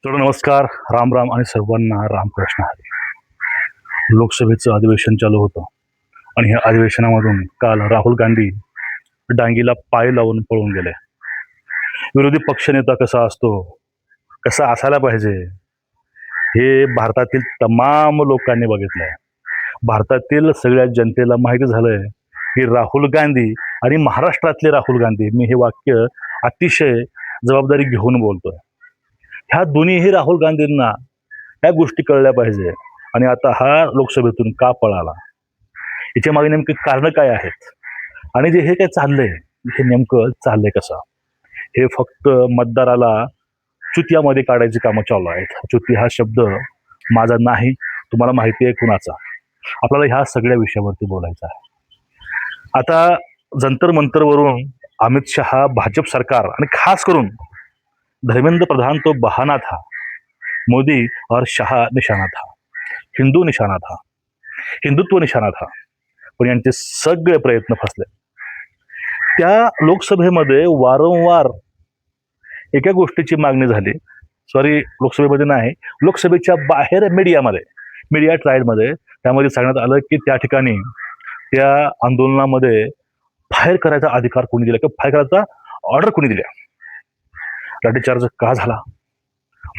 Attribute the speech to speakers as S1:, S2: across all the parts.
S1: तर नमस्कार, राम राम आणि सर्वांना रामकृष्ण हरी. लोकसभेचं अधिवेशन चालू होतं आणि ह्या अधिवेशनामधून काल राहुल गांधी डांगीला पाय लावून पळून गेले. विरोधी पक्षनेता कसा असतो, कसा असायला पाहिजे, हे भारतातील तमाम लोकांनी बघितलंय. भारतातील सगळ्या जनतेला माहिती झालंय की राहुल गांधी आणि महाराष्ट्रातले राहुल गांधी, मी हे वाक्य अतिशय जबाबदारी घेऊन बोलतोय. ह्या दोन्हीही राहुल गांधींना ह्या गोष्टी कळल्या पाहिजे. आणि आता हा लोकसभेतून का पळाला, याच्या मागे नेमके कारण काय आहेत आणि जे हे काय चाललंय, हे नेमकं चाललंय कसं, हे फक्त मतदाराला चुतियामध्ये काढायची कामं चालू आहेत. चुती हा शब्द माझा नाही, तुम्हाला माहिती आहे कुणाचा. आपल्याला ह्या सगळ्या विषयावरती बोलायचं आहे. आता जंतर मंतरवरून अमित शहा, भाजप सरकार आणि खास करून धर्मेंद्र प्रधान तो बहाना था, मोदी और शाह निशाना था, हिंदू निशाना था, हिंदुत्व निशाना था. पण यांचे सगळे प्रयत्न फसले. त्या लोकसभेमध्ये वारंवार एका गोष्टीची मागणी झाली. सॉरी, लोकसभेमध्ये नाही, लोकसभेच्या बाहेर मीडिया ट्रायलमध्ये त्यामध्ये सांगण्यात आलं की त्या ठिकाणी त्या आंदोलनामध्ये फायर करायचा अधिकार कोणी दिला किंवा फायर करायचा ऑर्डर कोणी दिल्या. लाठीचार्ज का झाला,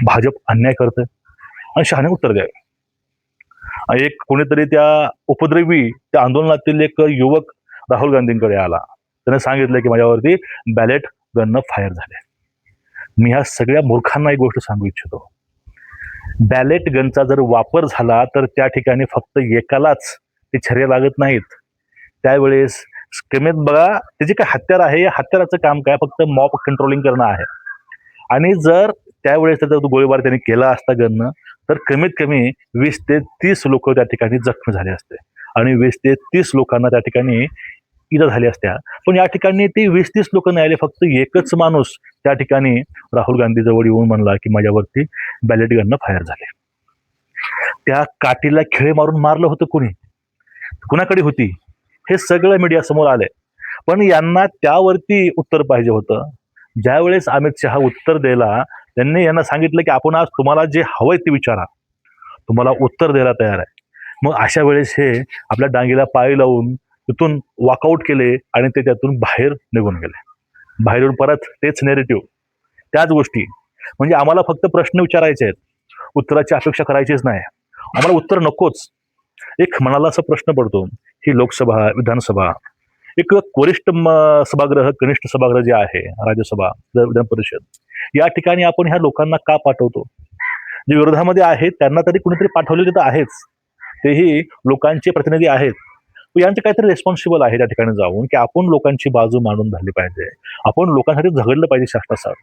S1: भाजप अन्याय करते आणि शहाने उत्तर द्यावे. एक कोणीतरी त्या उपद्रवी त्या आंदोलनातील एक युवक राहुल गांधींकडे आला. त्याने सांगितलं की माझ्यावरती बॅलेट गननं फायर झाले. मी ह्या सगळ्या मूर्खांना एक गोष्ट सांगू इच्छितो, बॅलेट गनचा जर वापर झाला तर त्या ठिकाणी फक्त एकालाच ते छर्या लागत नाहीत. त्यावेळेस कमीत बघा, त्याची काय हत्यार आहे, या हत्याराचं काम काय, फक्त मॉब कंट्रोलिंग करणं आहे. आणि जर त्यावेळेस त्याचा गोळीबार त्यांनी केला असता गननं, तर कमीत कमी 20 ते 30 लोक त्या ठिकाणी जखमी झाले असते आणि 20 ते 30 लोकांना त्या ठिकाणी इजा झाली असत्या. पण या ठिकाणी ते 20-30 लोक नाही आले, फक्त एकच माणूस त्या ठिकाणी राहुल गांधी जवळ येऊन म्हणला की माझ्यावरती बॅलेट गननं फायर झाले. त्या काठीला खिळे मारून मारलं होतं कोणी, कुणाकडे होती, हे सगळं मीडिया समोर आलंय. पण यांना त्यावरती उत्तर पाहिजे होतं. ज्यावेळेस अमित शहा उत्तर द्यायला, त्यांनी यांना सांगितलं की आपण आज तुम्हाला जे हवंय ते विचारा, तुम्हाला उत्तर द्यायला तयार आहे. मग अशा वेळेस हे आपल्या डांगीला पाय लावून तिथून वॉकआउट केले आणि ते त्यातून बाहेर निघून गेले. बाहेर येऊन परत तेच नेरेटिव्ह, त्याच गोष्टी. म्हणजे आम्हाला फक्त प्रश्न विचारायचे आहेत, उत्तराची अपेक्षा करायचीच नाही. आम्हाला उत्तर नकोच. एक मनाला असा प्रश्न पडतो, ही लोकसभा, विधानसभा, एक वरिष्ठ सभागृह, कनिष्ठ सभागृह जे आहे, राज्यसभा, विधान परिषद, या ठिकाणी आपण ह्या लोकांना का पाठवतो? जे विरोधामध्ये आहेत त्यांना तरी कुणीतरी पाठवलेले तर आहेच, तेही लोकांचे प्रतिनिधी आहेत. यांचे काहीतरी रेस्पॉन्सिबल आहे त्या ठिकाणी जाऊन की आपण लोकांची बाजू मांडून धरली पाहिजे, आपण लोकांसाठी झगडलं पाहिजे शासनासह.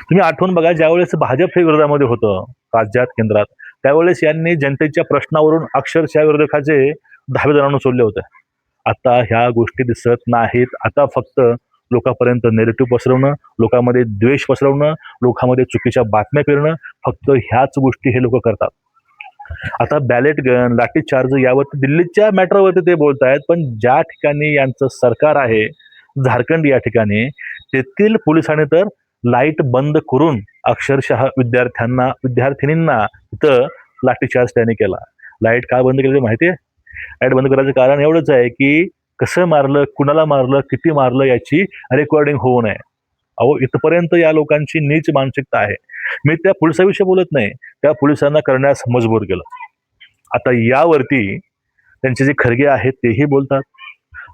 S1: तुम्ही आठवून बघा, ज्यावेळेस भाजप हे विरोधामध्ये होतं राज्यात, केंद्रात, त्यावेळेस यांनी जनतेच्या प्रश्नावरून अक्षरशः विरोधकाचे धाबे जणांना सोडले होते. आता ह्या गोष्टी दिसत नाहीत. आता फक्त लोकांपर्यंत नेरेटिव्ह पसरवणं, लोकांमध्ये द्वेष पसरवणं, लोकांमध्ये चुकीच्या बातम्या फिरणं, फक्त ह्याच गोष्टी हे लोक करतात. आता बॅलेट गन, लाठीचार्ज यावरती दिल्लीच्या मॅटरवरती ते बोलतायत, पण ज्या ठिकाणी यांचं सरकार आहे, झारखंड या ठिकाणी, तेथील पोलिसांनी तर लाईट बंद करून अक्षरशः विद्यार्थिनींना तिथं लाठीचार्ज त्यांनी केला. लाईट का बंद केली माहितीये? लाईट बंद करायचं कारण एवढंच आहे की कसं मारलं, कुणाला मारलं, किती मारलं याची रेकॉर्डिंग होऊ नये. अहो, इथपर्यंत या लोकांची नीच मानसिकता आहे. मी त्या पोलिसाविषयी बोलत नाही, त्या पोलिसांना करण्यास मजबूर केलं. आता यावरती त्यांचे जे खरगे आहेत तेही बोलतात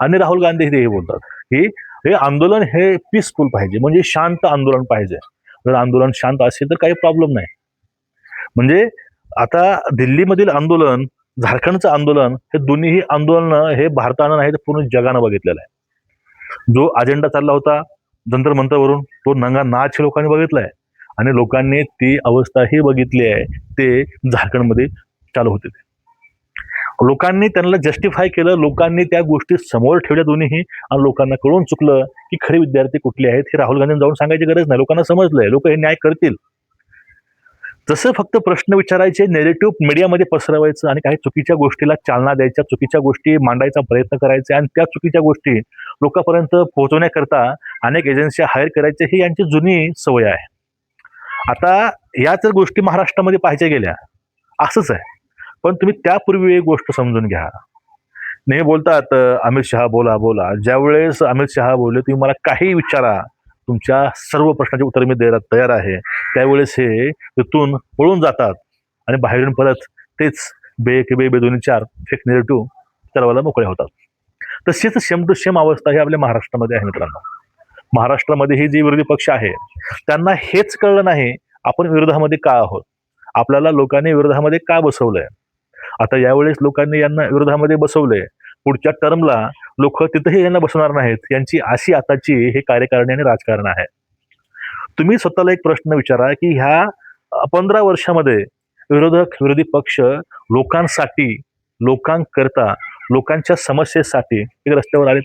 S1: आणि राहुल गांधी तेही बोलतात की हे आंदोलन हे पीसफुल पाहिजे, म्हणजे शांत आंदोलन पाहिजे. जर आंदोलन शांत असेल तर काही प्रॉब्लेम नाही. म्हणजे आता दिल्लीमधील आंदोलन, झारखंडचं आंदोलन, हे दोन्हीही आंदोलन हे भारतानं नाही तर पूर्ण जगानं बघितलेलं आहे. जो अजेंडा चालला होता जंतर मंतरवरून, तो नंगा नाच लोकांनी बघितलाय आणि लोकांनी ती अवस्थाही बघितली आहे. ते झारखंडमध्ये चालू होते. लोकांनी त्यांना जस्टिफाय केलं, लोकांनी त्या गोष्टी समोर ठेवल्या दोन्हीही, आणि लोकांना कळून चुकलं की खरे विद्यार्थी कुठले आहेत. हे राहुल गांधींना जाऊन सांगायची गरज नाही, लोकांना समजलंय, लोक हे न्याय करतील. जसं फक्त प्रश्न विचारायचे, नेरेटिव्ह मीडियामध्ये पसरवायचं आणि काही चुकीच्या गोष्टीला चालना द्यायच्या, चुकीच्या गोष्टी मांडायचा प्रयत्न करायचे आणि त्या चुकीच्या गोष्टी लोकांपर्यंत पोहोचवण्याकरता अनेक एजन्सी हायर करायचे, ही यांची जुनी सवय आहे. आता या जर गोष्टी महाराष्ट्रामध्ये पाहायच्या गेल्या असंच आहे. पण तुम्ही त्यापूर्वी एक गोष्ट समजून घ्या. नेहमी बोलतात अमित शहा बोला बोला. ज्यावेळेस अमित शहा बोलले तुम्ही मला काही विचारा, तुमच्या सर्व प्रश्नाचे उत्तर मी द्यायला तयार आहे. त्यावेळेस हे तिथून पळून जातात आणि बाहेरून परत तेच बे के बे दोन्ही चार फेक नेरेटिव्ह चालवायला मोकळे होतात. तशीच सेम टू सेम अवस्था ही आपल्या महाराष्ट्रामध्ये आहे मित्रांनो. महाराष्ट्रामध्ये ही जी विरोधी पक्ष आहे त्यांना हेच कळलं नाही आपण विरोधामध्ये का आहोत, आपल्याला लोकांनी विरोधामध्ये का बसवलंय. आता यावेळेस लोकांनी यांना विरोधामध्ये बसवलंय, पुढच्या टर्मला लोक तिथेही यांना बसवणार नाहीत. यांची अशी आताची हे कार्यकारिणी आणि राजकारण आहे. तुम्ही स्वतःला एक प्रश्न विचारा की ह्या 15 वर्षामध्ये विरोधी पक्ष लोकांसाठी, लोकांकरता, लोकांच्या समस्येसाठी एक रस्त्यावर आले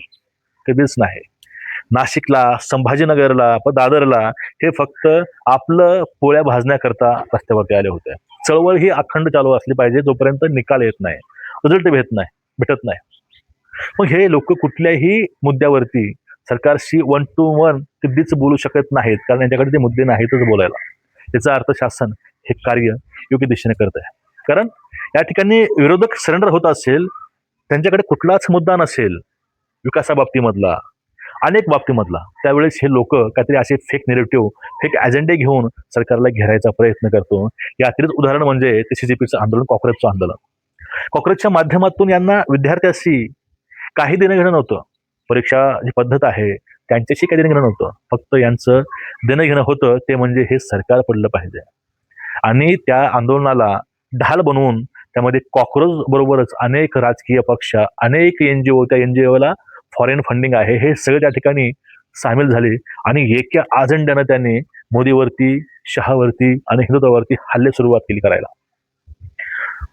S1: कधीच नाही. नाशिकला, संभाजीनगरला, दादरला हे फक्त आपलं पोळ्या भाजण्याकरता रस्त्यावरती आले होते. चळवळ ही अखंड चालू असली पाहिजे जोपर्यंत निकाल येत नाही, रिझल्ट भेटत नाही. मग हे लोक कुठल्याही मुद्द्यावरती सरकारशी 1 to 1 कधीच बोलू शकत नाहीत, कारण यांच्याकडे ते मुद्दे नाहीतच बोलायला. याचा अर्थ शासन हे कार्य योग्य दिशेने करत आहे. कारण या ठिकाणी विरोधक सरेंडर होत असेल, त्यांच्याकडे कुठलाच मुद्दा नसेल विकासाबाबतीमधला, अनेक बाबतीमधला, त्यावेळेस हे लोक काहीतरी असे फेक नेरेटिव्ह, फेक अजेंडे घेऊन सरकारला घेरायचा प्रयत्न करतो. याखेरीज उदाहरण म्हणजे ते CCPचं आंदोलन, कॉक्रोचचं आंदोलन. कॉक्रोचच्या माध्यमातून यांना विद्यार्थ्याशी काही देणं घेणं नव्हतं. परीक्षा जी पद्धत आहे त्यांच्याशी काही देणं घेणं नव्हतं. फक्त यांचं देणं घेणं होतं ते म्हणजे हे सरकार पडलं पाहिजे. आणि त्या आंदोलनाला ढाल बनवून त्यामध्ये कॉक्रोच बरोबरच अनेक राजकीय पक्ष, अनेक NGO, त्या NGOला फॉरेन फंडिंग आहे, हे सगळे त्या ठिकाणी सामील झाले आणि एका अजेंड्यानं त्यांनी मोदीवरती, शहावरती आणि हिंदुत्वावरती हल्ले सुरुवात केली करायला.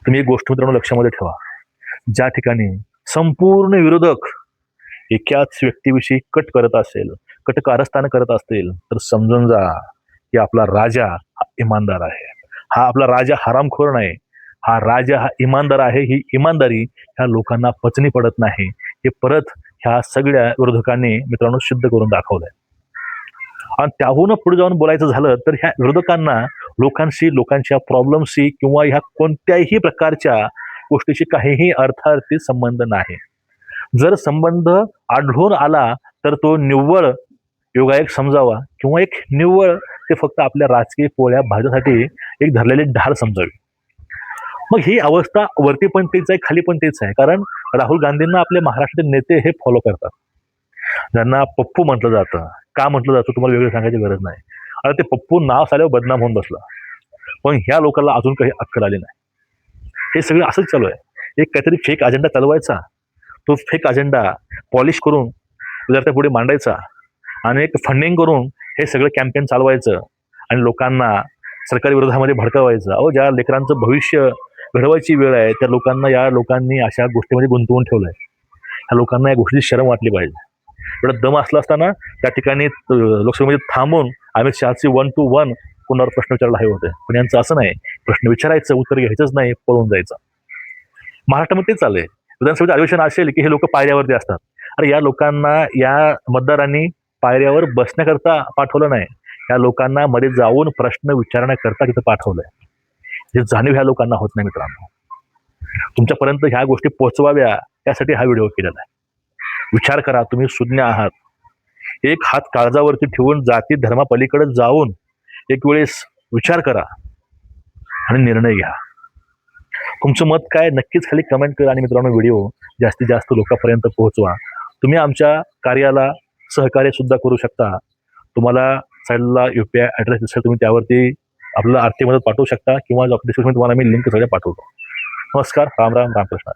S1: तुम्ही एक गोष्ट मित्रांनो लक्षामध्ये ठेवा, ज्या ठिकाणी संपूर्ण विरोधक एकाच व्यक्तीविषयी कट करत असेल, कट कारस्थान करत असतील, तर समजून जा की आपला राजा हा इमानदार आहे. हा आपला राजा हरामखोर नाही, हा राजा हा इमानदार आहे. ही इमानदारी ह्या लोकांना पचनी पडत नाही. हे परत ह्या सगळ्या विरोधकांनी मित्रांनो सिद्ध करून दाखवलंय. आणि त्याहून पुढे जाऊन बोलायचं झालं तर ह्या विरोधकांना लोकांशी, लोकांच्या प्रॉब्लेमशी किंवा ह्या कोणत्याही प्रकारच्या गोष्टीशी काहीही अर्थार्थी संबंध नाही. जर संबंध आढळून आला तर तो निव्वळ योगायोग समजावा किंवा एक निव्वळ ते फक्त आपल्या राजकीय पोळ्या भाजण्यासाठी एक धरलेली ढाल समजावी. मग ही अवस्था वरती पण तेच आहे, खाली पण तेच आहे. कारण राहुल गांधींना आपले महाराष्ट्रातील नेते हे फॉलो करतात, ज्यांना पप्पू म्हटलं जातं. का म्हटलं जातं तुम्हाला वेगळं सांगायची गरज नाही. आता ते पप्पू नाव आल्यावर बदनाम होऊन बसला, पण ह्या लोकांना अजून काही अक्कल आली नाही. हे सगळं असंच चालू आहे. एक काहीतरी फेक अजेंडा चालवायचा, तो फेक अजेंडा पॉलिश करून विद्यार्थ्यापुढे मांडायचा आणि एक फंडिंग करून हे सगळं कॅम्पेन चालवायचं आणि लोकांना सरकारी विरोधामध्ये भडकवायचं. अहो, ज्या लेकरांचं भविष्य घडवायची वेळ आहे त्या लोकांना या लोकांनी अशा गोष्टीमध्ये गुंतवून ठेवलंय. ह्या लोकांना या गोष्टीची शरम वाटली पाहिजे. एवढा दम असला असताना त्या ठिकाणी लोकसभेमध्ये थांबून अमित शहाची 1 to 1 कोणावर प्रश्न विचारायला हवे होते. पण यांचं असं नाही, प्रश्न विचारायचं, उत्तर घ्यायचंच नाही, पळून जायचं. महाराष्ट्रामध्ये तेच चाललंय. विधानसभेचं अधिवेशन असेल की हे लोक पायऱ्यावरती असतात. अरे या लोकांना या मतदारांनी पायऱ्यावर बसण्याकरता पाठवलं नाही, या लोकांना मध्ये जाऊन प्रश्न विचारण्याकरता तिथं पाठवलंय. हे जाणीव ह्या लोकांना होत नाही मित्रांनो. तुमच्यापर्यंत ह्या गोष्टी पोहोचवाव्या यासाठी हा व्हिडिओ केलेला आहे. विचार करा, तुम्ही सुज्ञ आहात. एक हात काळजावरती ठेवून जाती धर्मापलीकडे जाऊन एक वेळेस विचार करा आणि निर्णय घ्या. तुमचं मत काय नक्कीच खाली कमेंट करा आणि मित्रांनो व्हिडिओ जास्तीत जास्त लोकांपर्यंत पोहोचवा. तुम्ही आमच्या कार्याला सहकार्य सुद्धा करू शकता. तुम्हाला साईडला UPI ॲड्रेस दिसेल, तुम्ही त्यावरती आपल्याला आर्थिक मदत पाठवू शकता किंवा डिस्क्रिप्शनमध्ये तुम्हाला मी लिंक सगळ्या पाठवतो. नमस्कार, राम राम, रामकृष्ण.